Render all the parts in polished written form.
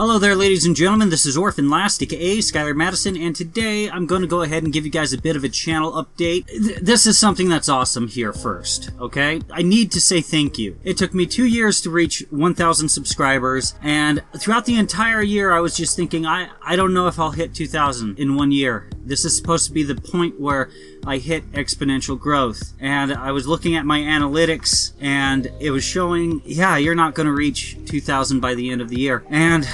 Hello there, ladies and gentlemen. This is Orphan Last, aka Skylar Madison, and today I'm going to go ahead and give you guys a bit of a channel update. This is something that's awesome here first, okay? I need to say thank you. It took me 2 years to reach 1,000 subscribers, and throughout the entire year I was just thinking, I don't know if I'll hit 2,000 in 1 year. This is supposed to be the point where I hit exponential growth, and I was looking at my analytics and it was showing, yeah, you're not going to reach 2,000 by the end of the year. And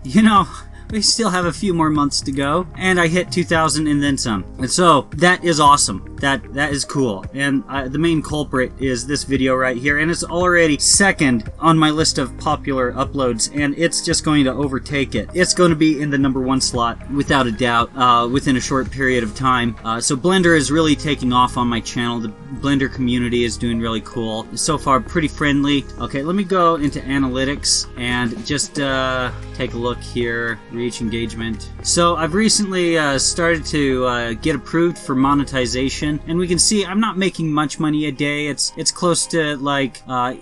you know, we still have a few more months to go, and I hit 2,000 and then some. And so that is awesome. That is cool. And the main culprit is this video right here, and it's already second on my list of popular uploads, and it's just going to overtake it. It's going to be in the #1 slot without a doubt within a short period of time. So Blender is really taking off on my channel. The Blender community is doing really cool. So far, pretty friendly. Okay, let me go into analytics and just take a look here. Reach engagement. So I've recently started to get approved for monetization, and we can see I'm not making much money a day. It's close to like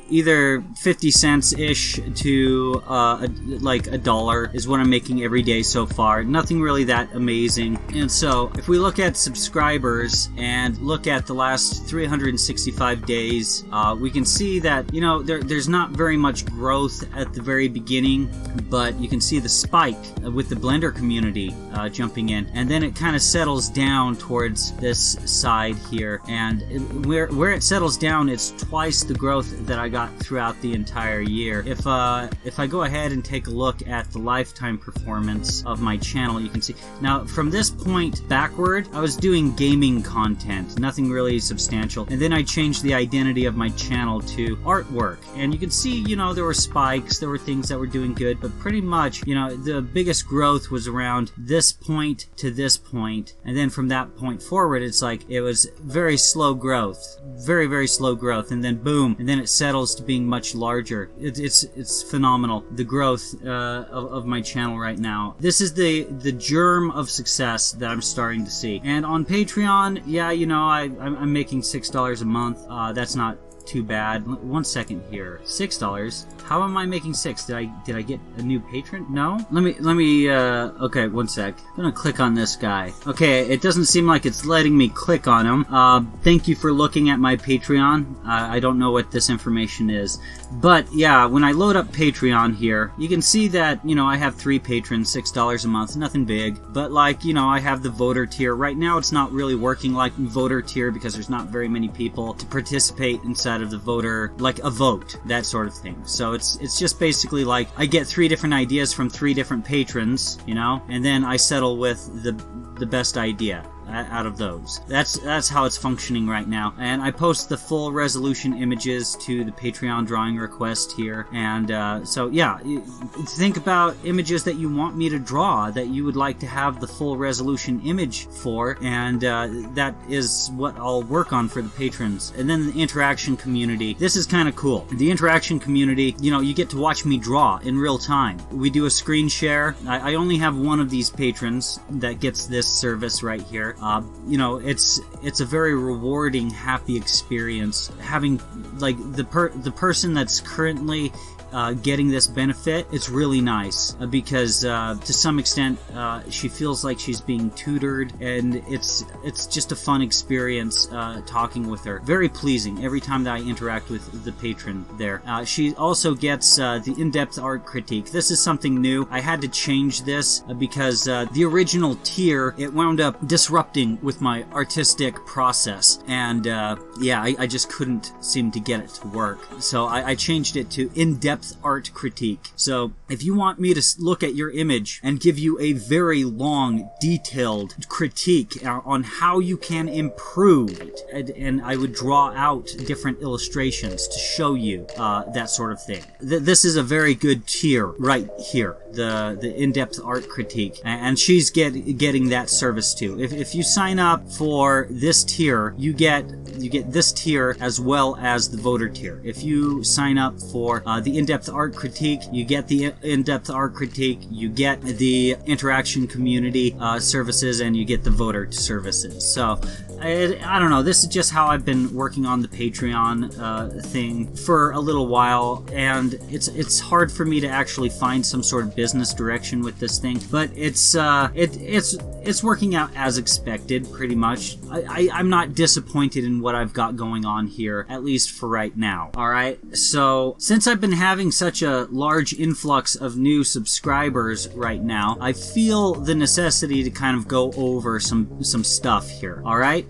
either 50 cents ish to like $1 is what I'm making every day so far. Nothing really that amazing. And so if we look at subscribers and look at the last 365 days, we can see that, you know, there's not very much growth at the very beginning, but you can see the spike with the Blender community jumping in, and then it kind of settles down towards this side here, and where it settles down, it's twice the growth that I got throughout the entire year. If I go ahead and take a look at the lifetime performance of my channel, you can see now from this point backward I was doing gaming content, nothing really substantial, and then I changed the identity of my channel to artwork, and you can see, you know, there were spikes, there were things that were doing good, but pretty much, you know, the biggest growth was around this point to this point, and then from that point forward it's like it was very slow growth, very slow growth, and then boom, and then it settles to being much larger. It's phenomenal, the growth of my channel right now. This is the germ of success that I'm starting to see. And on Patreon, yeah, you know, I'm making $6 a month. That's not too bad. 1 second here. $6. How am I making 6? Did I get a new patron? No? Let me okay, 1 sec. I'm gonna click on this guy. Okay, it doesn't seem like it's letting me click on him. Thank you for looking at my Patreon. I don't know what this information is. But yeah, when I load up Patreon here, you can see that, you know, I have 3 patrons, $6 a month, nothing big. But like, you know, I have the voter tier. Right now it's not really working like voter tier because there's not very many people to participate inside of the voter, like a vote, that sort of thing. So it's just basically like I get 3 different ideas from 3 different patrons, you know, and then I settle with the best idea out of those. That's how it's functioning right now. And I post the full resolution images to the Patreon drawing request here, and so yeah, think about images that you want me to draw that you would like to have the full resolution image for, and that is what I'll work on for the patrons. And then the interaction community, this is kind of cool. The interaction community, you know, you get to watch me draw in real time. We do a screen share. I only have one of these patrons that gets this service right here. You know, it's a very rewarding, happy experience having like the person that's currently getting this benefit. It's really nice because to some extent she feels like she's being tutored, and it's just a fun experience talking with her. Very pleasing every time that I interact with the patron there. She also gets the in-depth art critique. This is something new. I had to change this because the original tier, it wound up disrupting with my artistic process, and yeah, I just couldn't seem to get it to work. So I changed it to in-depth art critique. So if you want me to look at your image and give you a very long, detailed critique on how you can improve it, and I would draw out different illustrations to show you that sort of thing. This is a very good tier right here, the in-depth art critique, and she's getting that service too. If you sign up for this tier, you get you get this tier as well as the voter tier. If you sign up for the in-depth art critique, you get the in-depth art critique, you get the interaction community services, and you get the voter services. So I don't know, this is just how I've been working on the Patreon thing for a little while, and it's hard for me to actually find some sort of business direction with this thing, but it's working out as expected, pretty much. I'm not disappointed in what I've got going on here, at least for right now. Alright, so since I've been having such a large influx of new subscribers right now, I feel the necessity to kind of go over some stuff here. Alright,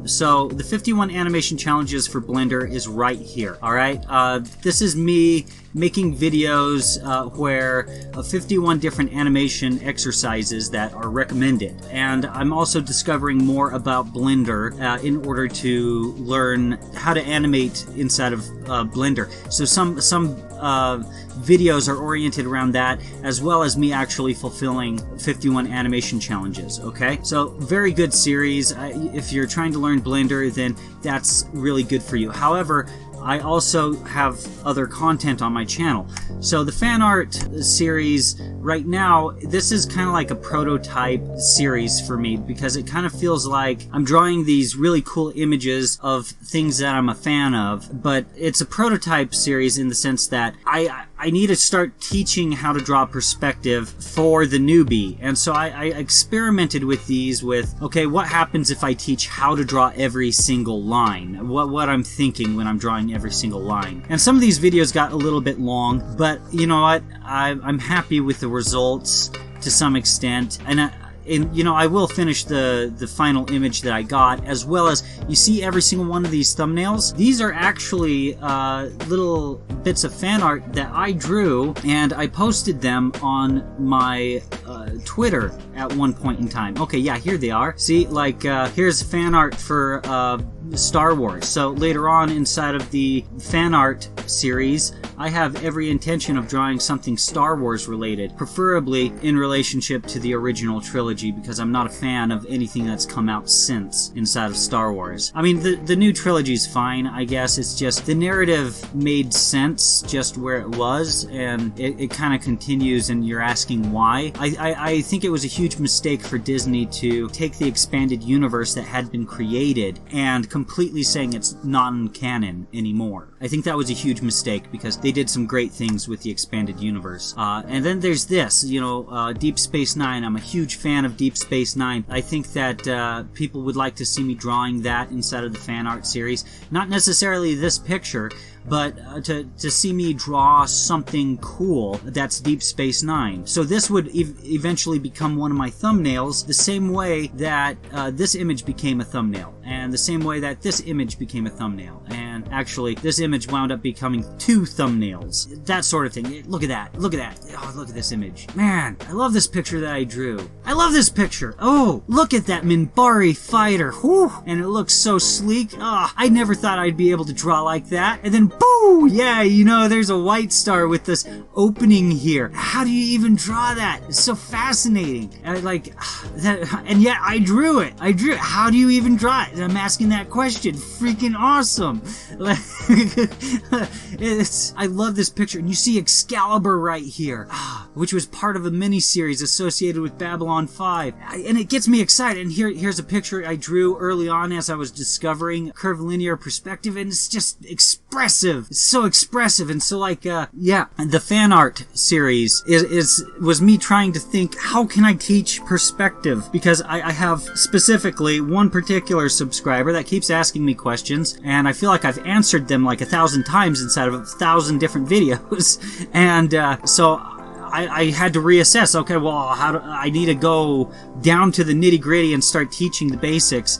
so the 51 animation challenges for Blender is right here. Alright, this is me making videos where 51 different animation exercises that are recommended, and I'm also discovering more about Blender in order to learn how to animate inside of Blender. So some videos are oriented around that, as well as me actually fulfilling 51 animation challenges. Okay, so very good series. If you're trying to learn Blender, then that's really good for you. However, I also have other content on my channel. So the fan art series right now, this is kind of like a prototype series for me, because it kind of feels like I'm drawing these really cool images of things that I'm a fan of, but it's a prototype series in the sense that I need to start teaching how to draw perspective for the newbie. And so I experimented with these with, okay, what happens if I teach how to draw every single line? What I'm thinking when I'm drawing every single line. And some of these videos got a little bit long, but you know what? I'm happy with the results to some extent. And you know, I will finish the final image that I got, as well as, you see every single one of these thumbnails? These are actually little bits of fan art that I drew, and I posted them on my Twitter at one point in time. Okay, yeah, here they are. See, like, here's fan art for Star Wars. So later on inside of the fan art series, I have every intention of drawing something Star Wars related, preferably in relationship to the original trilogy, because I'm not a fan of anything that's come out since inside of Star Wars. I mean, the new trilogy's fine, I guess. It's just the narrative made sense just where it was, and it kind of continues, and you're asking why. I think it was a huge mistake for Disney to take the expanded universe that had been created and completely saying it's non-canon anymore. I think that was a huge mistake, because they did some great things with the expanded universe. And then there's this, you know, Deep Space Nine. I'm a huge fan of Deep Space Nine. I think that people would like to see me drawing that inside of the fan art series. Not necessarily this picture, but to see me draw something cool that's Deep Space Nine. So this would eventually become one of my thumbnails, the same way that this image became a thumbnail, and the same way that this image became a thumbnail, and actually this image wound up becoming 2 thumbnails. That sort of thing. Look at that. Look at that. Oh, look at this image. Man, I love this picture that I drew. I love this picture. Oh, look at that Minbari fighter. Whew. And it looks so sleek. Oh, I never thought I'd be able to draw like that. And then boo! Yeah, you know, there's a white star with this opening here. How do you even draw that? It's so fascinating. And yet I drew it. How do you even draw it? I'm asking that question. Freaking awesome. I love this picture. And you see Excalibur right here, which was part of a mini-series associated with Babylon 5. And it gets me excited. And here's a picture I drew early on as I was discovering curvilinear perspective, and it's just expressive. It's so expressive. And so, like, yeah, the fan art series was me trying to think, how can I teach perspective? Because I have specifically one particular subscriber that keeps asking me questions, and I feel like I've answered them like 1,000 times inside of 1,000 different videos. And so I had to reassess. Okay, well, I need to go down to the nitty-gritty and start teaching the basics.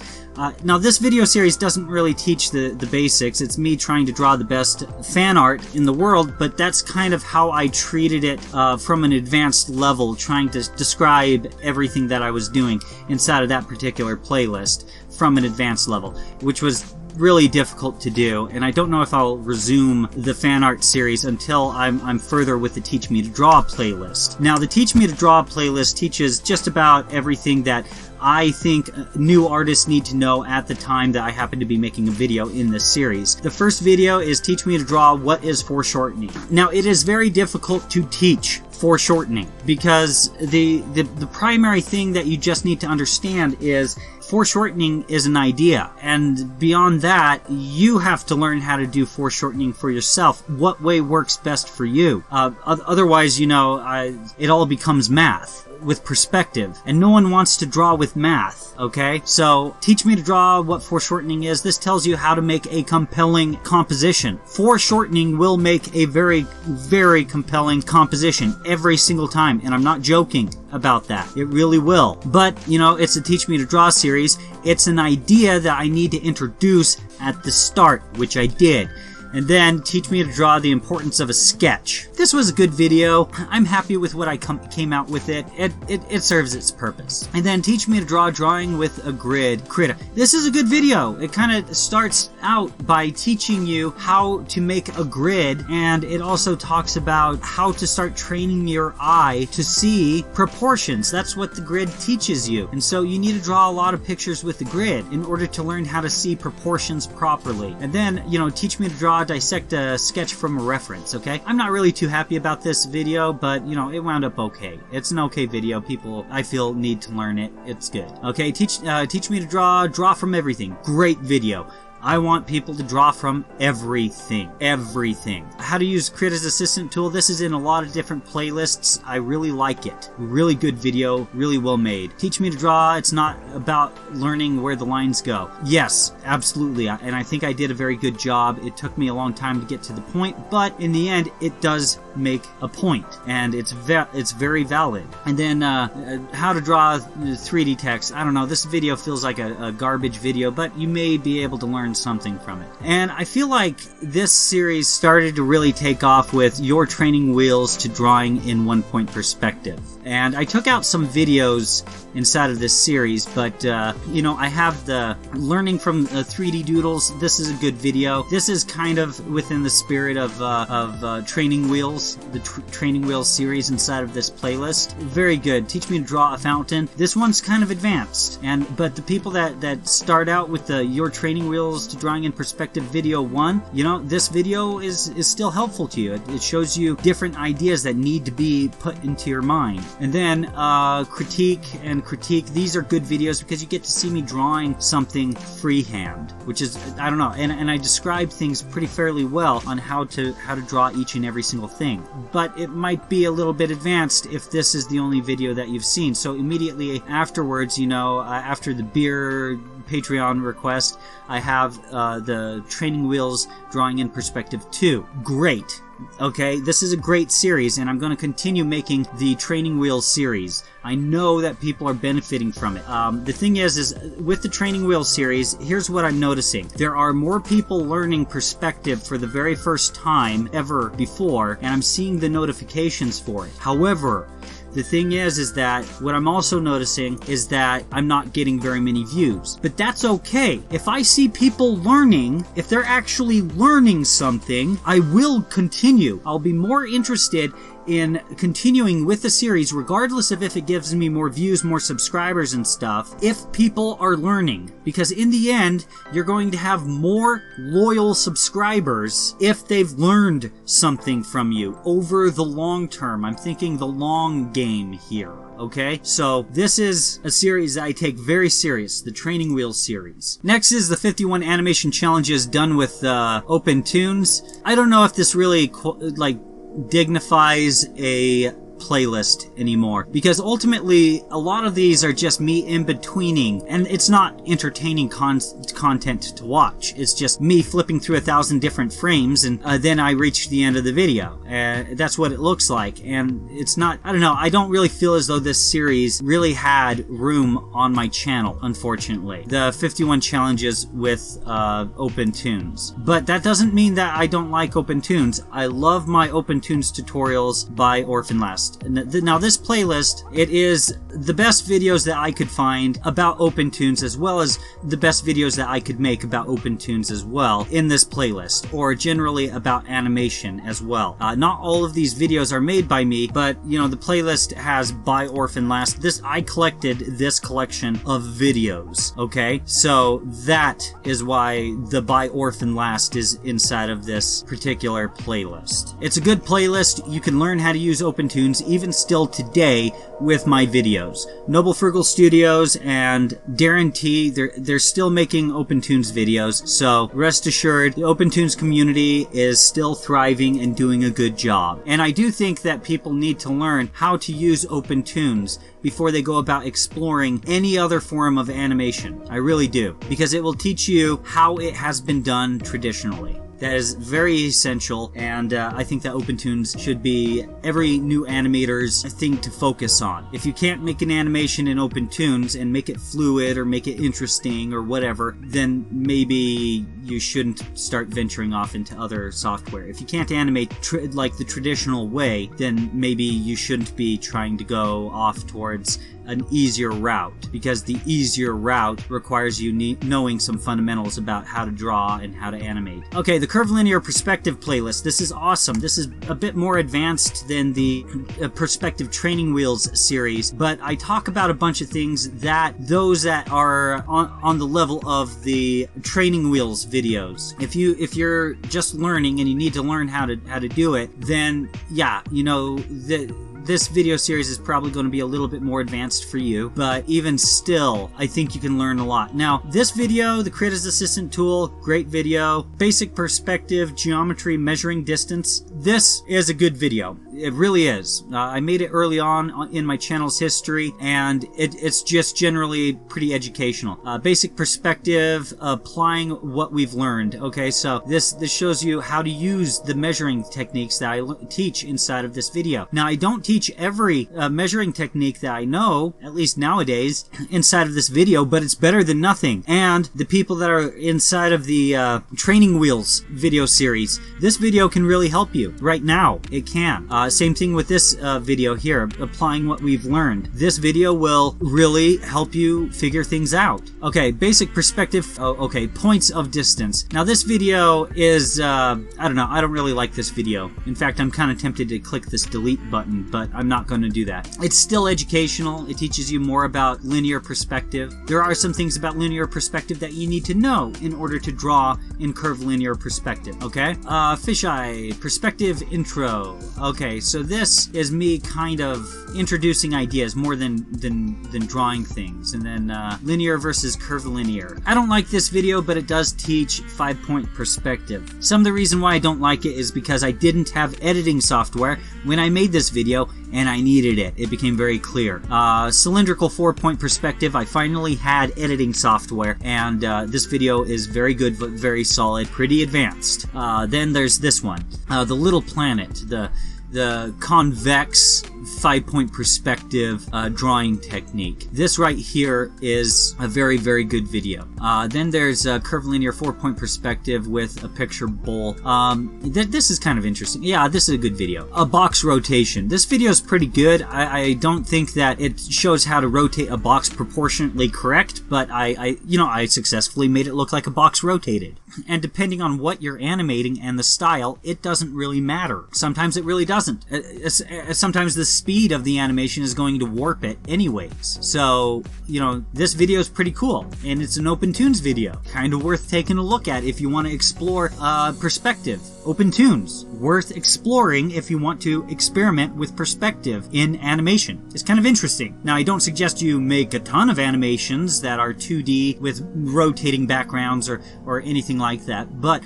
Now, this video series doesn't really teach the basics. It's me trying to draw the best fan art in the world, but that's kind of how I treated it from an advanced level, trying to describe everything that I was doing inside of that particular playlist from an advanced level, which was really difficult to do, and I don't know if I'll resume the fan art series until I'm further with the Teach Me to Draw playlist. Now, the Teach Me to Draw playlist teaches just about everything that I think new artists need to know at the time that I happen to be making a video in this series. The first video is Teach Me to Draw What is Foreshortening. Now, it is very difficult to teach foreshortening because the primary thing that you just need to understand is foreshortening is an idea, and beyond that, you have to learn how to do foreshortening for yourself. What way works best for you? Otherwise, you know, it all becomes math with perspective, and no one wants to draw with math, okay? So, Teach Me to Draw What Foreshortening Is. This tells you how to make a compelling composition. Foreshortening will make a very, very compelling composition every single time, and I'm not joking about that. It really will. But, you know, it's a Teach Me to Draw series. It's an idea that I need to introduce at the start, which I did. And then Teach Me to Draw the Importance of a Sketch. This was a good video. I'm happy with what I came out with it. It serves its purpose. And then Teach Me to Draw Drawing with a Grid. This is a good video. It kind of starts out by teaching you how to make a grid, and it also talks about how to start training your eye to see proportions. That's what the grid teaches you. And so you need to draw a lot of pictures with the grid in order to learn how to see proportions properly. And then, you know, Teach Me to Draw Dissect a Sketch from a Reference, okay? I'm not really too happy about this video, but, you know, it wound up okay. It's an okay video. People, I feel, need to learn it. It's good. Okay, Teach Me to Draw from Everything. Great video. I want people to draw from everything. Everything. How to use Crit as Assistant Tool. This is in a lot of different playlists. I really like it. Really good video. Really well made. Teach Me to Draw. It's not about learning where the lines go. Yes, absolutely. And I think I did a very good job. It took me a long time to get to the point, but in the end, it does make a point, and it's very valid. And then how to draw 3D text. I don't know. This video feels like a garbage video, but you may be able to learn something from it. And I feel like this series started to really take off with your training wheels to drawing in 1-point perspective. And I took out some videos inside of this series, but you know, I have the learning from 3D doodles. This is a good video. This is kind of within the spirit of training wheels, the training wheels series inside of this playlist. Very good. Teach Me to Draw a Fountain. This one's kind of advanced, but the people that start out with the your training wheels to drawing in perspective video 1, you know, this video is still helpful to you. It shows you different ideas that need to be put into your mind. And then critique. These are good videos because you get to see me drawing something freehand, which is, I don't know, and I describe things pretty fairly well on how to draw each and every single thing. But it might be a little bit advanced if this is the only video that you've seen. So immediately afterwards, you know, after the beer Patreon request, I have the Training Wheels Drawing in Perspective 2. Great. Okay, this is a great series, and I'm going to continue making the Training Wheels series. I know that people are benefiting from it. The thing is with the Training Wheels series, here's what I'm noticing. There are more people learning perspective for the very first time ever before, and I'm seeing the notifications for it. However, the thing is that what I'm also noticing is that I'm not getting very many views. But that's okay. If I see people learning, if they're actually learning something, I will continue. I'll be more interested in continuing with the series, regardless of if it gives me more views, more subscribers and stuff, if people are learning. Because in the end, you're going to have more loyal subscribers if they've learned something from you over the long term. I'm thinking the long game here. Okay, so this is a series that I take very serious, the Training Wheels series. Next is the 51 animation challenges done with OpenToonz. I don't know if this really dignifies a playlist anymore, because ultimately a lot of these are just me in-betweening, and it's not entertaining content to watch. It's just me flipping through 1,000 different frames, and then I reach the end of the video. That's what it looks like, and it's not, I don't know, I don't really feel as though this series really had room on my channel, unfortunately. The 51 challenges with OpenToonz. But that doesn't mean that I don't like OpenToonz. I love my OpenToonz tutorials by Orphan Lass. playlist. Now this playlist, it is the best videos that I could find about OpenToonz, as well as the best videos that I could make about OpenToonz as well in this playlist, or generally about animation as well. Not all of these videos are made by me, but you know, the playlist has By Orphan Last. I collected this collection of videos, okay? So that is why the By Orphan Last is inside of this particular playlist. It's a good playlist. You can learn how to use OpenToonz even still today with my videos. Noble Frugal Studios and Darren T, they're still making OpenToonz videos, so rest assured the OpenToonz community is still thriving and doing a good job. And I do think that people need to learn how to use OpenToonz before they go about exploring any other form of animation. I really do, because it will teach you how it has been done traditionally. That is very essential, and I think that OpenToonz should be every new animator's thing to focus on. If you can't make an animation in OpenToonz and make it fluid or make it interesting or whatever, then maybe you shouldn't start venturing off into other software. If you can't animate like the traditional way, then maybe you shouldn't be trying to go off towards an easier route, because the easier route requires you knowing some fundamentals about how to draw and how to animate. Okay, the Curvilinear Perspective playlist. This is awesome. This is a bit more advanced than the Perspective Training Wheels series, but I talk about a bunch of things that those that are on the level of the Training Wheels videos. If you're just learning and you need to learn how to do it, then yeah, you know, this video series is probably going to be a little bit more advanced for you, but even still, I think you can learn a lot. Now, this video, the Creators Assistant tool, great video. Basic Perspective, Geometry, Measuring Distance. This is a good video. It really is. I made it early on in my channel's history, and it's just generally pretty educational. Basic Perspective, applying what we've learned. Okay, so this shows you how to use the measuring techniques that I teach inside of this video. Now, I don't teach every measuring technique that I know, at least nowadays, inside of this video, but it's better than nothing. And the people that are inside of the Training Wheels video series, this video can really help you right now. It can. Same thing with this video here, applying what we've learned. This video will really help you figure things out. Okay, Basic Perspective. Oh, okay, Points of Distance. Now this video is, I don't know, I don't really like this video. In fact, I'm kind of tempted to click this delete button, but I'm not going to do that. It's still educational. It teaches you more about linear perspective. There are some things about linear perspective that you need to know in order to draw in curvilinear perspective, okay? Fisheye Perspective Intro. Okay, so this is me kind of introducing ideas more than drawing things. And then linear versus curvilinear. I don't like this video, but it does teach 5-point perspective. Some of the reason why I don't like it is because I didn't have editing software when I made this video, and I needed it. It became very clear. Cylindrical 4-point perspective, I finally had editing software, and this video is very good, but very solid, pretty advanced. Then there's this one, the Little Planet, the convex 5-point perspective drawing technique. This right here is a very, very good video. Then there's a curvilinear 4-point perspective with a picture bowl. This is kind of interesting. Yeah, this is a good video. A box rotation. This video is pretty good. I don't think that it shows how to rotate a box proportionately correct, but I successfully made it look like a box rotated. And depending on what you're animating and the style, it doesn't really matter. Sometimes it really doesn't. Sometimes the speed of the animation is going to warp it anyways. So, you know, this video is pretty cool, and it's an OpenToonz video. Kind of worth taking a look at if you want to explore perspective. OpenToonz, worth exploring if you want to experiment with perspective in animation. It's kind of interesting. Now, I don't suggest you make a ton of animations that are 2D with rotating backgrounds or anything like that, but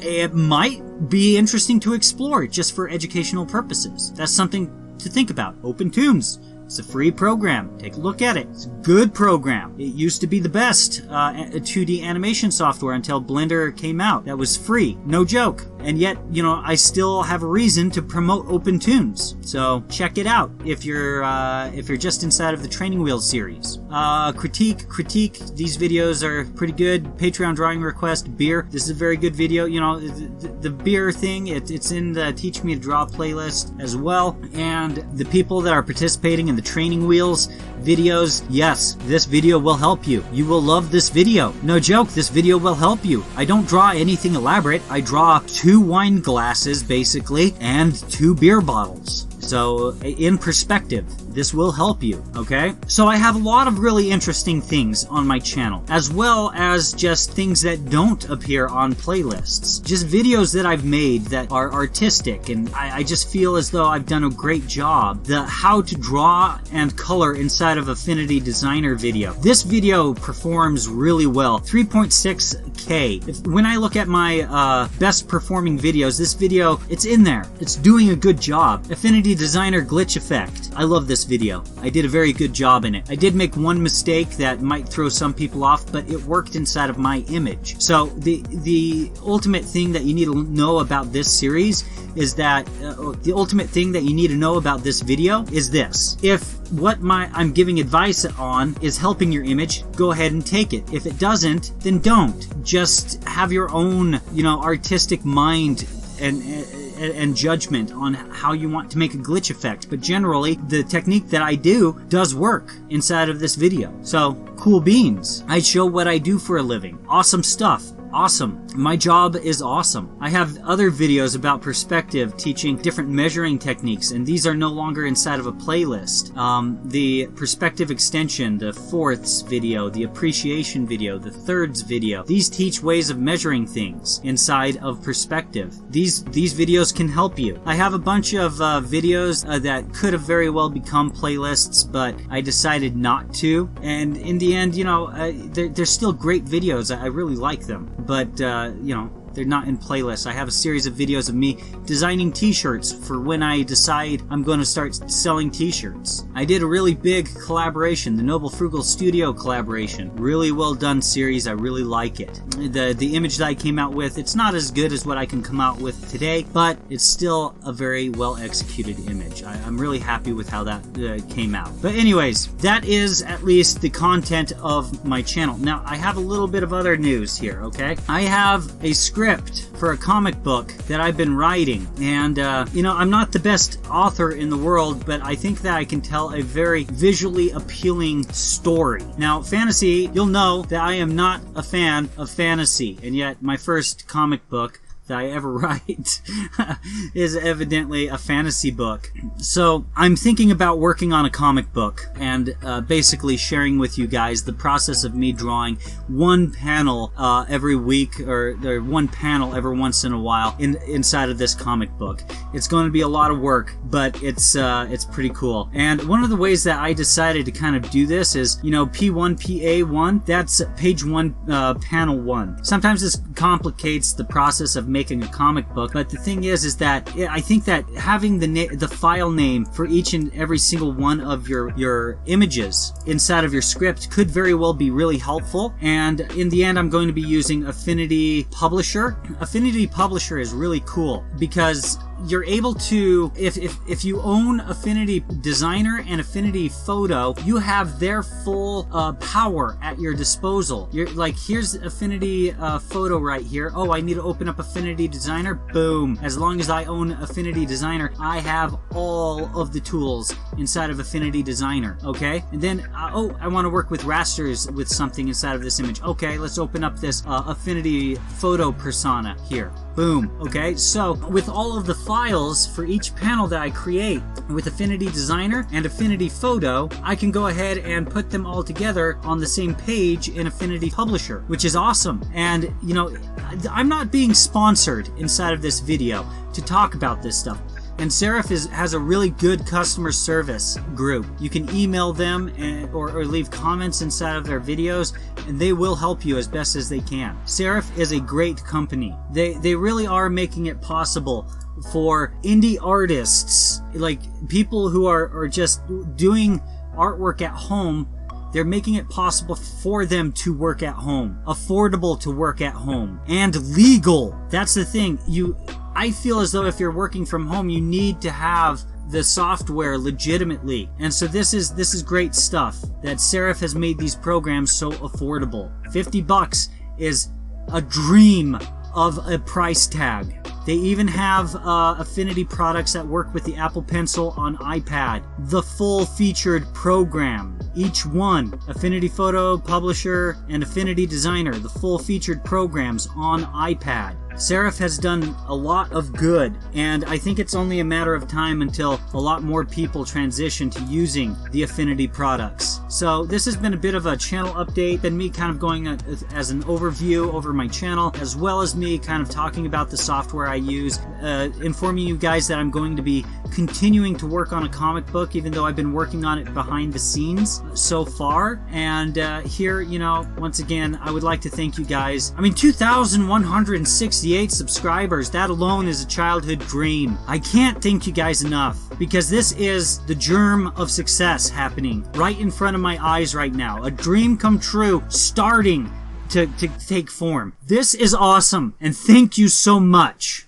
it might be interesting to explore just for educational purposes. That's something to think about. OpenToonz. It's a free program. Take a look at it. It's a good program. It used to be the best 2D animation software until Blender came out. That was free. No joke. and yet, you know, I still have a reason to promote OpenToons. So check it out if you're just inside of the Training Wheels series. Critique. These videos are pretty good. Patreon drawing request, beer. This is a very good video. You know, the beer thing, it's in the Teach Me to Draw playlist as well. And the people that are participating in the Training Wheels videos, yes, this video will help you. You will love this video. No joke, this video will help you. I don't draw anything elaborate. I draw 2 wine glasses, basically, and 2 beer bottles. So, in perspective, this will help you, okay? So I have a lot of really interesting things on my channel, as well as just things that don't appear on playlists. Just videos that I've made that are artistic, and I just feel as though I've done a great job. The how to draw and color inside of Affinity Designer video. This video performs really well. 3.6K. When I look at my best performing videos, this video, it's in there. It's doing a good job. Affinity Designer glitch effect. I love this video. I did a very good job in it. I did make one mistake that might throw some people off, but it worked inside of my image. So the ultimate thing that you need to know about this series is that the ultimate thing that you need to know about this video is this. If what I'm giving advice on is helping your image, go ahead and take it. If it doesn't, then don't. Just have your own, you know, artistic mind and judgment on how you want to make a glitch effect. But generally, the technique that I do does work inside of this video. So, cool beans. I show what I do for a living. Awesome stuff. Awesome. My job is awesome. I have other videos about perspective teaching different measuring techniques, and these are no longer inside of a playlist. The perspective extension, the fourths video, the appreciation video, the thirds video, these teach ways of measuring things inside of perspective. These videos can help you. I have a bunch of videos that could have very well become playlists, but I decided not to. And in the end, you know, they're still great videos. I really like them. But, you know, they're not in playlists. I have a series of videos of me designing t-shirts for when I decide I'm going to start selling t-shirts. I did a really big collaboration, the Noble Frugal Studio collaboration. Really well done series. I really like it. The image that I came out with, it's not as good as what I can come out with today, but it's still a very well executed image. I'm really happy with how that came out. But anyways, that is at least the content of my channel. Now, I have a little bit of other news here, okay? I have a script for a comic book that I've been writing, and you know, I'm not the best author in the world, but I think that I can tell a very visually appealing story. Now, fantasy, you'll know that I am not a fan of fantasy, and yet my first comic book that I ever write is evidently a fantasy book. So I'm thinking about working on a comic book and basically sharing with you guys the process of me drawing one panel every week, or one panel every once in a while inside of this comic book. It's going to be a lot of work, but it's pretty cool. And one of the ways that I decided to kind of do this is, you know, P1, PA1, that's page 1, panel 1. Sometimes this complicates the process of making a comic book, but the thing is that I think that having the file name for each and every single one of your images inside of your script could very well be really helpful. And in the end, I'm going to be using Affinity Publisher. Affinity Publisher is really cool because you're able to, if you own Affinity Designer and Affinity Photo, you have their full power at your disposal. You're like, here's Affinity Photo right here. Oh, I need to open up Affinity Designer. Boom. As long as I own Affinity Designer, I have all of the tools inside of Affinity Designer. Okay, and then oh, I want to work with rasters with something inside of this image. Okay, let's open up this Affinity Photo persona here. Boom. Okay, so with all of the files for each panel that I create with Affinity Designer and Affinity Photo, I can go ahead and put them all together on the same page in Affinity Publisher, which is awesome. And, you know, I'm not being sponsored inside of this video to talk about this stuff. And Serif has a really good customer service group. You can email them or leave comments inside of their videos, and they will help you as best as they can. Serif is a great company. They really are making it possible for indie artists, like people who are just doing artwork at home, They're making it possible for them to work at home, affordable to work at home, and legal. That's the thing. I feel as though if you're working from home, you need to have the software legitimately. And so this is great stuff that Serif has made these programs so affordable. $50 is a dream of a price tag. They even have Affinity products that work with the Apple Pencil on iPad. The full featured program. Each one, Affinity Photo, Publisher, and Affinity Designer, the full featured programs on iPad. Serif has done a lot of good, and I think it's only a matter of time until a lot more people transition to using the Affinity products. So this has been a bit of a channel update, been me kind of going as an overview over my channel, as well as me kind of talking about the software I use, informing you guys that I'm going to be continuing to work on a comic book, even though I've been working on it behind the scenes so far. And here, you know, once again, I would like to thank you guys. I mean, 2,168 subscribers, that alone is a childhood dream. I can't thank you guys enough, because this is the germ of success happening right in front of my eyes right now. A dream come true starting to take form. This is awesome, and thank you so much.